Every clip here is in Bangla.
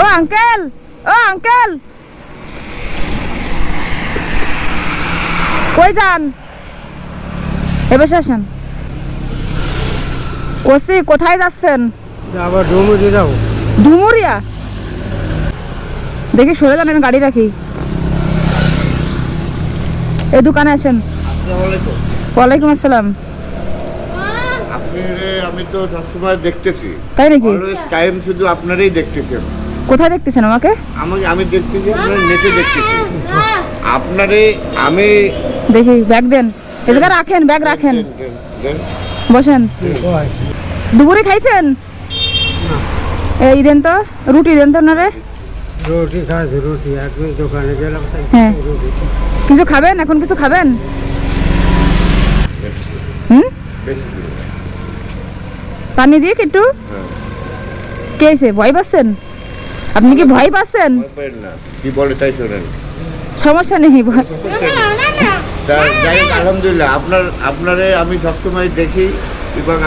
ও আঙ্কেল, ও আঙ্কেল, কই যান? এবার আসেন। ওসি কোথায় যাচ্ছেন? আবার ডুমুরি যাও। ডুমুরিয়া? দেখি সরে যান, আমি গাড়ি রাখি। এই দোকানে আসেন। ওয়ালাইকুম আসসালাম। আমি তো সবসময় দেখতেছি, তাই নাকি? অলওয়েজ টাইম শুধু আপনারই দেখতেছি। কোথায় দেখতেছেন আমাকে? আমি দেখতেছি আপনার নেটে দেখতেছি আপনারে। আমি দেখি ব্যাগ দেন, এই জায়গায় রাখেন, ব্যাগ রাখেন, বসেন। দুপুরে খাইছেন? এই দেন তো, রুটি দেন তো ওনারে। রুটি খাইছি, রুটি একদিন দোকানে গেলাম। হ্যাঁ, কিছু খাবেন এখন? কিছু খাবেন? হুম, পানি দিয়ে একটু। কে এসে ভয় পাচ্ছেন? আপনি কি ভয় পাচ্ছেন? কি বলে তাই শোনেন, সমস্যা নেই। যাই হোক, আলহামদুলিল্লাহ আপনারে আমি সবসময় দেখি এবং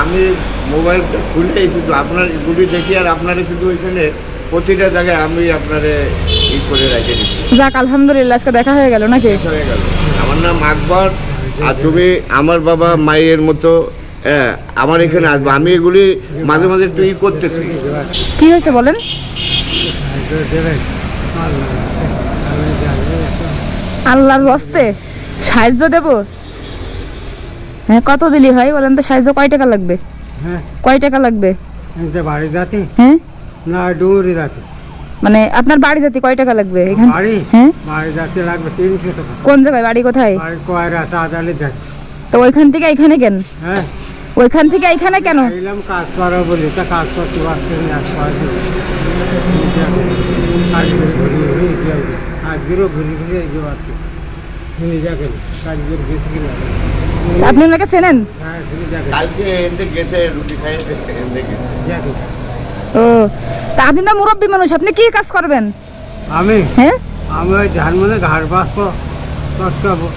আমি মোবাইলটা খুললেই শুধু আপনার গুলি দেখি, আর আপনারে শুধু ওইখানে প্রতিটা জায়গায় আমি আপনারে ই করে রেখে দিচ্ছি। যাক আলহামদুলিল্লাহ, আজকে দেখা হয়ে গেল নাকি? হয়ে গেল। আমার নাম আকবর, আর তুমি আমার বাবা মায়ের মতো। হ্যাঁ, আমার এখানে আসবো। আমি এগুলি মাঝে মাঝে একটু ই করতেছি। কি হয়েছে বলেন? আল্লাহর হস্তে সাহায্য দেব। হ্যাঁ, কত দিলি হয় বলেন তো? সাহায্য কয় টাকা লাগবে? কয় টাকা লাগবে? বাড়ি যাতে হ্যাঁ না ডুমুরি যাতে, মানে আপনার বাড়ি যেতে কয় টাকা লাগবে এখান? বাড়ি হ্যাঁ, বাড়ি যাতে লাগবে 300 টাকা। কোন জায়গায় বাড়ি? কোথায়? বাড়ি কয়রা চাঁদালি দেখ। তো ওইখান থেকে এখানে কেন? হ্যাঁ, ওইখান থেকে এখানে কেন? এলাম কাজ করো বলি, তা কাজ করতে পারছি না। আজকেরও ঘুরে ঘুরে এগিয়ে পাচ্ছি। আপনি ওনাকে চেনেন? কালকে এনতে গেছে রুটি খাই এনতে গেছে। ও, তা আপনি না মুরব্বী মানুষ, আপনি কি কাজ করবেন? আমি হ্যাঁ, আমি ওই ধানমনে ঘাড় বাঁচবো করতে হবো।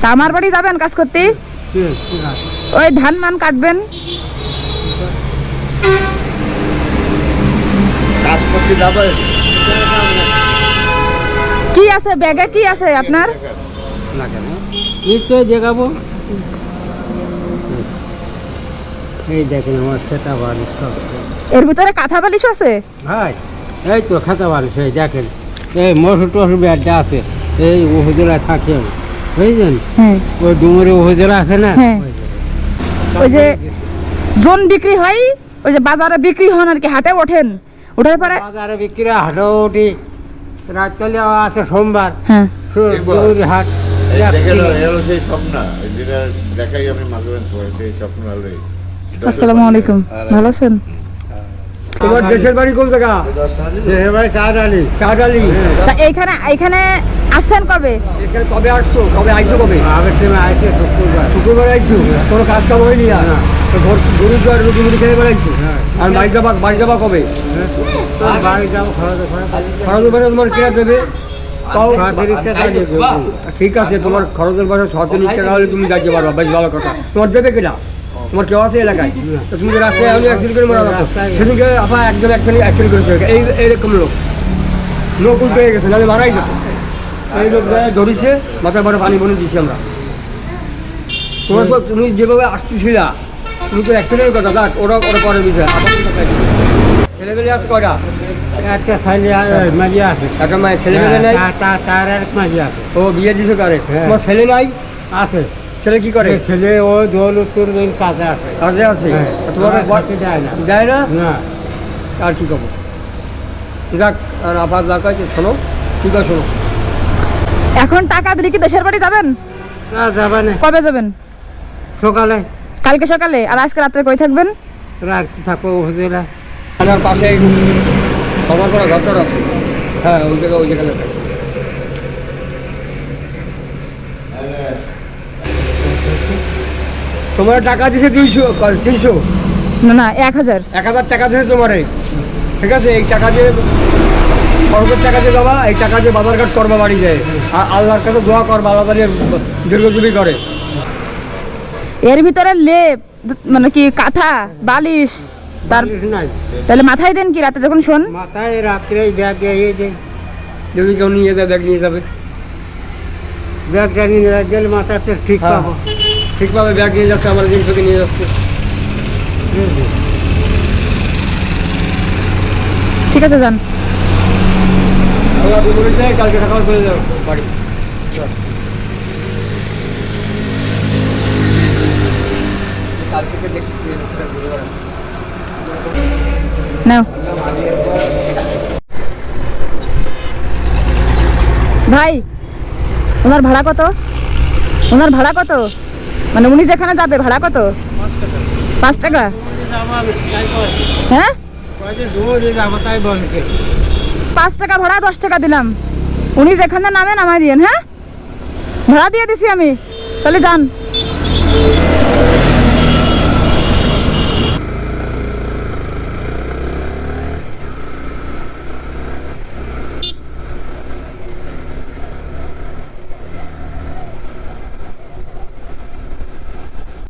তা আমার বাড়ি যাবেন কাজ করতে? ঠিক আছে, ওই ধান মান কাটবেন। কাজ করতে যাবে? কি আছে ব্যাগে? কি আছে আপনার? না কেন নিশ্চয় দেখাবো। এই দেখেন আমার খেতা বালিশ সব। এর ভিতরে কাঁথা বালিশ আছে? ভাই এই তো খেতা বালিশ, এই দেখেন এই মশুর টসুর ব্যাগটা আছে, এই উপজেলায় থাকে বুঝলেন? হ্যাঁ, ওই ডুমুরি উপজেলা আছে না? হ্যাঁ, ওই যে জন বিক্রি হয়, ওই যে বাজারে বিক্রি হন আর কি, হাটে ওঠেন, ওঠার পরে বাজারে বিক্রি হাটও উঠি। রাতকালে আছে সোমবার, হ্যাঁ, ডুমুরি হাট। দেখে এলো সেই স্বপ্ন, যেটা দেখাই আমি মাঝে মাঝে সেই স্বপ্ন হলো। আসসালামু আলাইকুম, ভালো আছেন? তোমার দেশের বাড়ি কোন জায়গা? দেশের বাড়ি চাঁদালি। চাঁদালি তা এইখানে আসছেন কবে? এখানে কবে আসছো? কবে আইছো? কবে আগের সময় আইছে? শুক্রবার। শুক্রবার আইছো? কোনো কাজ কাম হয়নি? গরু জোয়ার রুটি মুটি খেয়ে বেড়াইছো? আর বাড়ি যাবা কবে? বাড়ি যাবো খরচ বাড়ি তোমার কেনা দেবে। ঠিক আছে, তোমার খরচের বাসা 6 টাকা হলে তুমি যাইতে পারবা, বেশ ভালো কথা। তোমার দেবে কিনা? তোমার কেউ আছে এলাকায়? তো তুমি রাস্তায় আমি অ্যাক্সিডেন্ট করে মারা যাবো। সেদিনকে আপা একজন অ্যাক্সিডেন্ট করেছে, এইরকম লোক নকুল পেয়ে গেছে, নাহলে মারাই যেত। এই লোক ধরিছে, মাথায় বড় পানি বনে দিয়েছি আমরা। তোমার তো তুমি যেভাবে আসতেছিলা, তুমি তো অ্যাক্সিডেন্টের কথা যাক, ওরা পরে বিষয়। ছেলেমেলে আছে কয়টা? একটা ছেলে মাঝি আছে, একটা মায়ের ছেলেমেলে নাই, তার এক মাঝি আছে। ও বিয়ে দিছো কারে? তোমার ছেলে নাই? আছে। ছেলে কি করে? ছেলে ও দোল উত্তর কাজে আছে। কাজে আছে? তোমার দেয় না? দেয় না? না। আর কি করবো? যাক, আর আবার যাক আছে। শোনো, ঠিক আছে, শোনো, এখন টাকা দিলে কি দেশের বাড়ি যাবেন? না যাবেন। কবে যাবেন? সকালে। কালকে সকালে? আর আজকে রাত্রে কই থাকবেন? রাখতে থাকবো উপজেলা। আমার পাশে খবর করা ঘর আছে। হ্যাঁ, ওই জায়গায় থাকি। তোমার টাকা দিছে 200 300? না 1000। 1000 টাকা দিছে তোমারে, ঠিক আছে? এই টাকা দিয়ে খরচের টাকা দিয়ে বাবা, এই টাকা দিয়ে বাজার ঘাট করবা, বাড়ি যায়। আর আল্লাহর কাছে দোয়া করবা, আল্লাহ তাআলা দীর্ঘজীবী করে। এর ভিতরে লেপ, মানে কি কাঁথা বালিশ, বালিশ নাই, তাহলে মাথায় দেন কি রাতে যখন শোন? মাথায় রাত্রে ব্যাগ দিয়ে দেয়, যদি কেউ নিয়ে যায় ব্যাগ নিয়ে যাবে, ব্যাগটা নিয়ে গেলে মাথাতে ঠিক হ্যাঁ। পাবো। ঠিকভাবে ব্যাগ নিয়ে যাচ্ছে, আমার জিনিস থেকে নিয়ে যাচ্ছে। ঠিক আছে যান। আমি আপনি বলে যাই কালকে সকালে চলে যাবো বাড়ি। কালকে দেখছি নাও ভাই, ওনার ভাড়া কত? ওনার ভাড়া কত? মানে উনি যেখানে যাবে ভাড়া কত? 5 টাকা। হ্যাঁ 5 টাকা ভাড়া, 10 টাকা দিলাম। উনি যেখানে নামেন আমায় দিয়েন। হ্যাঁ ভাড়া দিয়ে দিছি আমি, তাহলে যান।